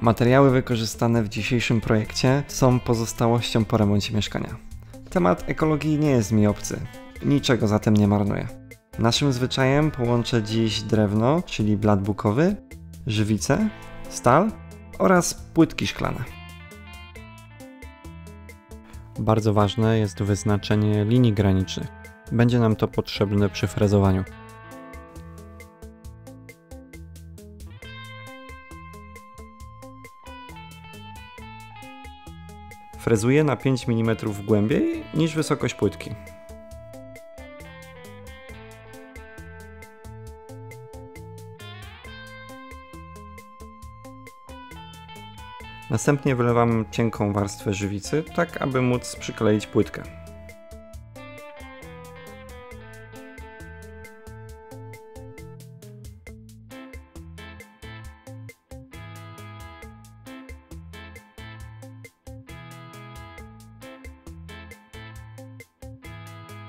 Materiały wykorzystane w dzisiejszym projekcie są pozostałością po remoncie mieszkania. Temat ekologii nie jest mi obcy, niczego zatem nie marnuję. Naszym zwyczajem połączę dziś drewno, czyli blat bukowy, żywicę, stal oraz płytki szklane. Bardzo ważne jest wyznaczenie linii granicznych. Będzie nam to potrzebne przy frezowaniu. Frezuję na 5 mm głębiej niż wysokość płytki. Następnie wylewam cienką warstwę żywicy, tak aby móc przykleić płytkę.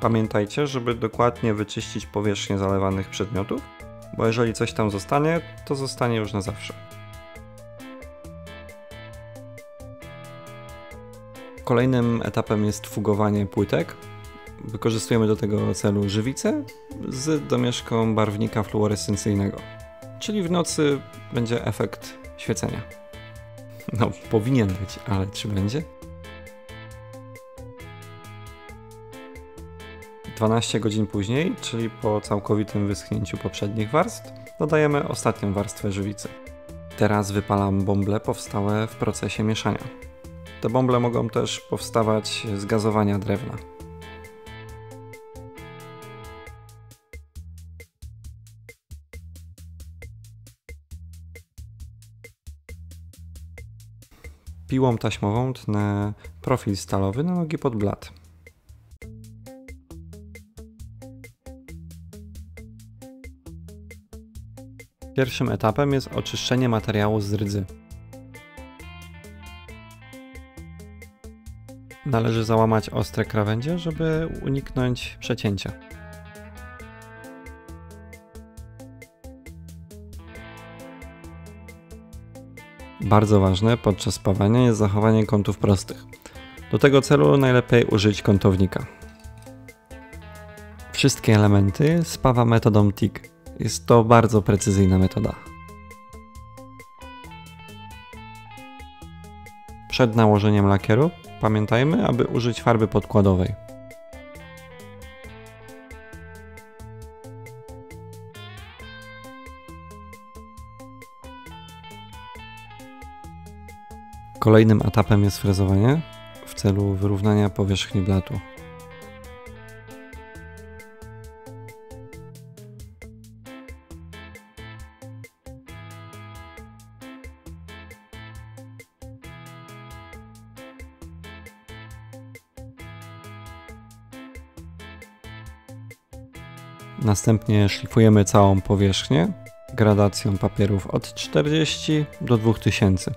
Pamiętajcie, żeby dokładnie wyczyścić powierzchnię zalewanych przedmiotów, bo jeżeli coś tam zostanie, to zostanie już na zawsze. Kolejnym etapem jest fugowanie płytek. Wykorzystujemy do tego celu żywicę z domieszką barwnika fluorescencyjnego, czyli w nocy będzie efekt świecenia. No, powinien być, ale czy będzie? 12 godzin później, czyli po całkowitym wyschnięciu poprzednich warstw, dodajemy ostatnią warstwę żywicy. Teraz wypalam bąble powstałe w procesie mieszania. Te bąble mogą też powstawać z gazowania drewna. Piłą taśmową tnę profil stalowy na nogi pod blat. Pierwszym etapem jest oczyszczenie materiału z rdzy. Należy załamać ostre krawędzie, żeby uniknąć przecięcia. Bardzo ważne podczas spawania jest zachowanie kątów prostych. Do tego celu najlepiej użyć kątownika. Wszystkie elementy spawa metodą TIG. Jest to bardzo precyzyjna metoda. Przed nałożeniem lakieru pamiętajmy, aby użyć farby podkładowej. Kolejnym etapem jest frezowanie w celu wyrównania powierzchni blatu. Następnie szlifujemy całą powierzchnię gradacją papierów od 40 do 2000.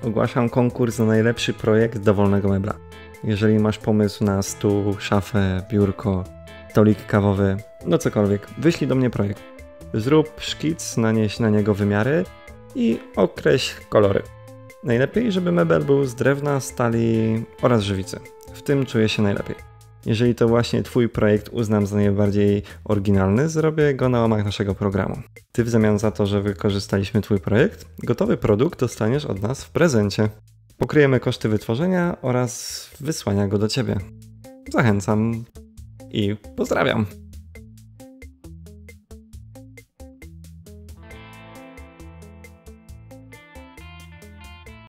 Ogłaszam konkurs na najlepszy projekt dowolnego mebla. Jeżeli masz pomysł na stół, szafę, biurko, stolik kawowy, no cokolwiek, wyślij do mnie projekt. Zrób szkic, nanieś na niego wymiary i określ kolory. Najlepiej, żeby mebel był z drewna, stali oraz żywicy. W tym czuję się najlepiej. Jeżeli to właśnie Twój projekt uznam za najbardziej oryginalny, zrobię go na łamach naszego programu. Ty w zamian za to, że wykorzystaliśmy Twój projekt, gotowy produkt dostaniesz od nas w prezencie. Pokryjemy koszty wytworzenia oraz wysłania go do Ciebie. Zachęcam i pozdrawiam!